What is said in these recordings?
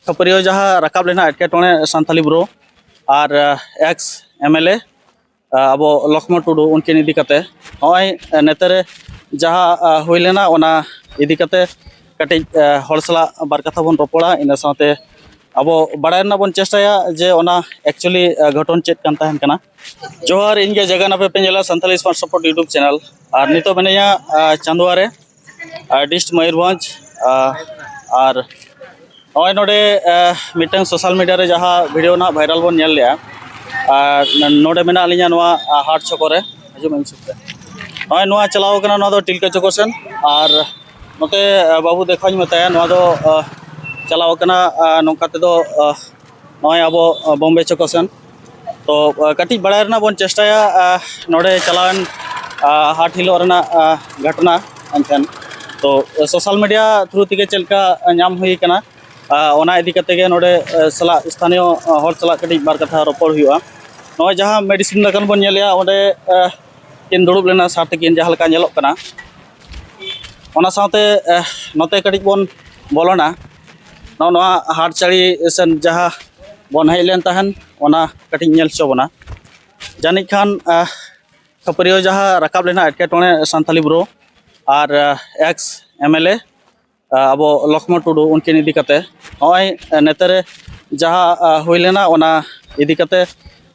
खपरियो जहाँ रकाब लेना एटकेटोणे सान्थाली ब्रो और एक्स एमएलए अब लक्ष्मण टुडू उनकिन इदी कते नॉय नेतरे जहाँ हुई लेना ओना इदी कते कटिज हर सला बार कथा बन रोपड़ा इन साथे अब बड़ायना बन चेष्टाया जे ओना एक्चुअली घटन चेक कान तहन कना जोहार इनके जगह ना पे पेंजला Santali smart support YouTube channel और नितो बनेया चांदुआरे डिस्ट मयूरभंज और नॉय नोडे मिटन सोशल मीडिया रे जहाँ वीडियो ना वायरल बन नेल लिया नोडे मेना लिया नोआ हाट चकोरे हजुम इन सुते नॉय नोआ चलाओ कना नोआ दो टिलका चकोसन और नोते बाबू देखाኝ मताया नोआ दो चलाओ कना नोका ते दो नॉय अब बॉम्बे चकोसन तो कटी बड़ा रना बन चेष्टाया नोडे चलावन हाट हिलो रना घटना अनथन तो सोशल मीडिया थ्रू तिगे चलका नाम हुई कना ओना इदी कते गे नोडे सला स्थानीय हर सला कटी बार कथा रोपड़ हुआ नॉय जहाँ मेडिसिन लकन बन नेलिया ओडे किन दुड़ुब लेना साथ किन जहाँ लका नेलोक कना ओना साथे नोते कटी बन बोलोना नोआ हाट चाड़ी सन जहाँ बन हेज लेन तहन ओना कटी नेल चोबना जानिक खान खपरियो जहाँ रकाब लेना एटकेटोणे सान्थाली ब्रो और एक्स एमएलए अब लक्ष्मण टुडू उनकिन इदी कते नॉय नेतरे जहाँ हुई लेना ओना इदी कते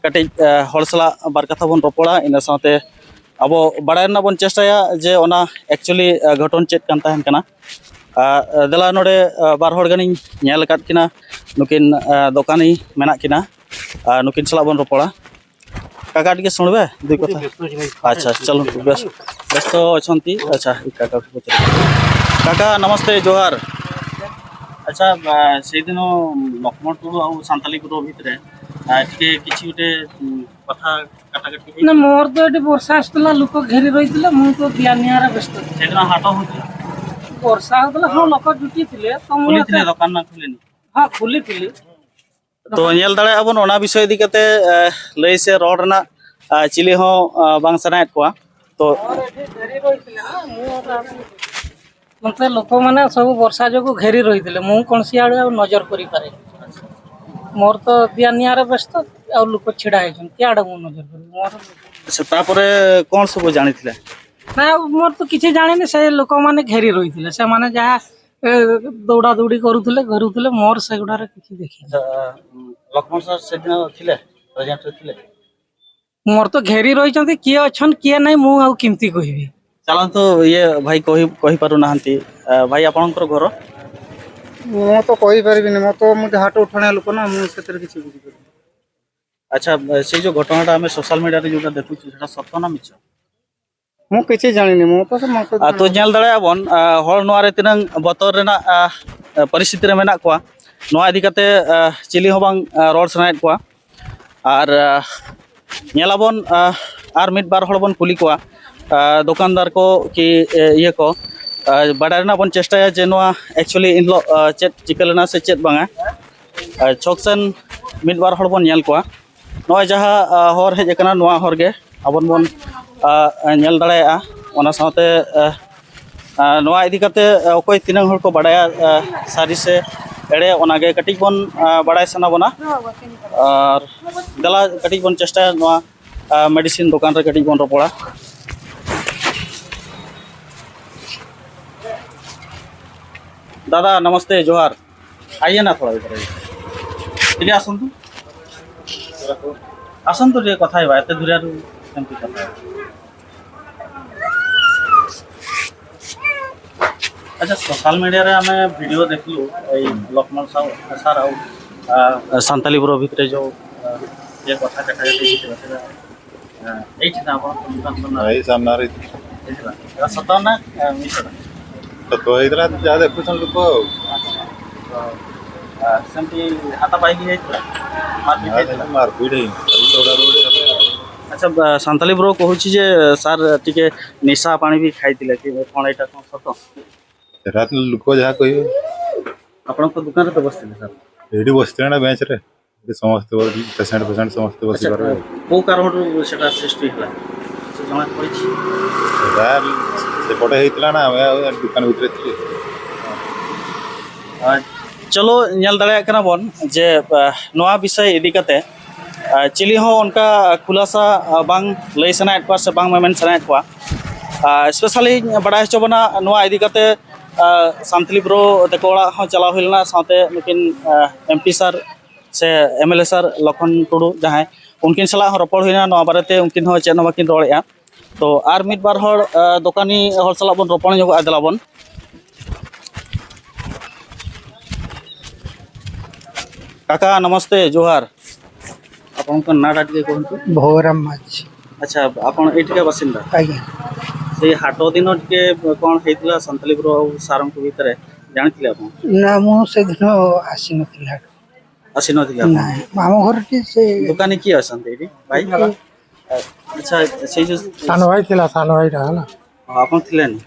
कटिज हर सला बार कथा बन रोपड़ा इन साथे अब बड़ायना बन चेष्टाया जे ओना एक्चुअली घटन चेक कान तहन कना दला नोडे बार हर गानी नेल काट किना नुकिन दोकानी मेना किना नुकिन सला बन रोपड़ा काका टिके सुनबे दुई कथा अच्छा चलो व्यस्त अछंती अच्छा काका काका नमस्ते जोहार अच्छा से दिन लक्ष्मण टुडू आ सान्थाली ग्रुप भितरे टिके किछि उटे कथा काटाकाटी ना मोर तो एटी वर्षा आसला लोक घेरी रहितले मु तो बियानियारा व्यस्त से दिन हाट होतला वर्षा होतला हां लोक जुटी थिले तो खुली थिले दुकान ना खुलेनी हां खुली थिले तो नेल दाड़े अबन ओना विषय इदी कते लई से रोड रना चिली हो बांग सनायत कोआ तो घेरी रहितले ना मु मते लोक माने सब वर्षा जो घेरी रहितले मु कोनसी आडे नजर करि पारे मोर तो बियानियारा व्यस्त आ लोक छिडा है के आडे मु नजर करि मोर अच्छा तापरे कोन सब जानिथिले ना मोर तो किछि जानिने से लोक माने घेरी रहितले से माने जहा दौड़ा दौड़ी करूथले मोर से गुडा रे किछि देखि लक्ष्मण सर से दिन थिले प्रेजेंट थिले मोर तो घेरी रहिचंती किए अछन किए नै मु आ किमती कहिबी चलन तो ये भाई कही पारु नाहंती भाई आपनकर घर मो तो कहि परबिनी मो तो मु हाट उठाणे लोक ना मु सेतर किछि बुझि पर अच्छा से जो घटनाटा हमें सोशल मीडिया रे जोटा देखु सेटा सत्य ना मिछ मु किछि जानिनी मु तो से मस तो नेल दड़े आबन हर नोआरे तिनंग बतर रेना परिस्थिति रे मेना कोआ नोआ इदी कते चिली हो बांग रोड सनायत कोआ और नेलाबन आर मिड बार हड़ बन कुली कोआ दुकानदार को कि ये को बड़ा बन चेष्टाया जे नोआ एक्चुअली इन लो चेक चिकलना से चेक बांगा चौकसन मिड बार हड़ बन नेल कोआ नोआ जहाँ हर हेज कना नोआ हर गे अबन बन नेल दड़ाया ओना साथे नोआ इदी कते ओकोय तिनंग हर को बड़ाया सारी से एड़े ओनागे कटिज बन बड़ाय सना बना और दला कटिज बन चेष्टा नोआ मेडिसिन दुकान रे कटिज बन रोपड़ा दादा नमस्ते जोहार आइए ना थोड़ा इधर ठीक है आसन तो कथा है एत दूरिया कथा अच्छा सोशल मीडिया रे हमें वीडियो देखलु लक्ष्मण सर आ सान्थाली ब्रो भितरे जो ये कथा कथा एठी ना आपन दुकान सुना एई सामना रे एठी सता ना मिछड़ा तो इधर जा देखु सन लोक सेमती हाथा पाई गई मारपीट दौड़ा दौड़ी अच्छा सान्थाली ब्रो कहूँ जे सार टिके निशा पानी भी खाई कि कौन एटा कौन सत रात लोक जहाँ कह आपण दुकान तो बसते सर ये बसते ना बेंच रे समस्त पेसेंट समस्त बस को कारण सेटा सृष्टि हला से जमा पड़ी सेपटे होता ना दुकान भितर चलो नेल दाड़े कना बोन जे नोआ विषय इदी कते चिली हो उनका खुलासा बांग लई सनायत को से बांग मेमेन सनायत को स्पेशली बड़ा चोबना नोआ इदी कते सांतली ब्रो तको ओड़ा हो चला हुइलना साथे लेकिन एमपी सर से एमएलए सर लखन टुडू जहां उनकिन सला रोपड़ हुइना नोआ बारेते उनकिन हो चेन बाकिन रोड़ेया तो आर मिद बार हर दोकानी हर सला बन रोपण जोग आदला बन काका नमस्ते जोहार आपन को नाडा टिके कोहंतु भोगराम माझी अच्छा आपन एटिका बासिंदा आज्ञा से हाटो दिन टिके कोन हेतिला संतली ब्रो सारंग को भीतर जानथिले आपन ना मु से दिन आसी नथिला आसी नथिला ना मामो घर के से दुकानी की असंते एटी भाई अच्छा से जो सानो भाई रहा ना आपन थिले नि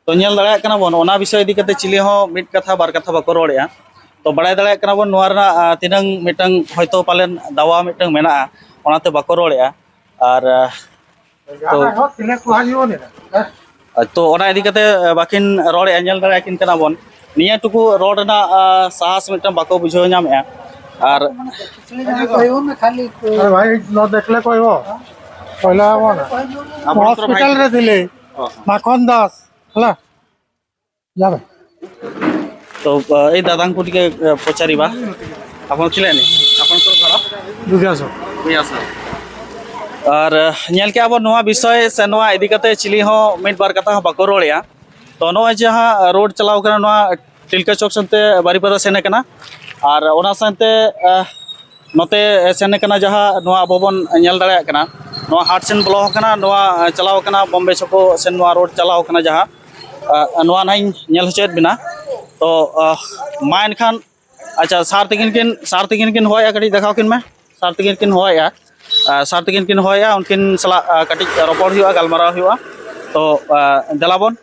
तो नेल दाड़ा कना बन ओना विषय इदी कते चिली हो मिट कथा बार कथा बाको रोड़या तो बड़ा दाड़ा कना बन नोआ रना तिनंग मिटंग होयतो पालेन दावा मिटंग मेना ओनाते बाको रोड़या और तो ओना इदी कते बाकिन रोड़या नेल दाड़ा किन कना बन निया टुकु रोड ना साहस मिटंग बाको बुझो नामया और कहयो ना खाली अरे भाई न देखले कहयो पहिला हो ना हॉस्पिटल रे दिले माखन दास हला जाबे तो ए दादा को टिके पचारिबा आपन थिले नि आपन को घर दुगियासो और नेल के अब नोआ विषय से नोआ इदी कते चिली हो मिट बार कथा बाको रोड़या तो नोआ जहां रोड चलाव कना नोआ टिलका चौक संते बारीपदा सेने कना और ओना संते नोते सेने कना जहां नोआ बबन नेल दाड़ा कना नोआ हाट सेन ब्लॉक कना नोआ चलाव कना बॉम्बे चको सेन नोआ रोड चलाव कना जहां नोआ नाइ नेल होचेत बिना तो मा एनखान अच्छा सार तकिन किन होया कटी देखाव किन में सार तकिन किन होया उनकिन सला कटी रोपड़ हुआ गलमाराव हुआ तो दलाबन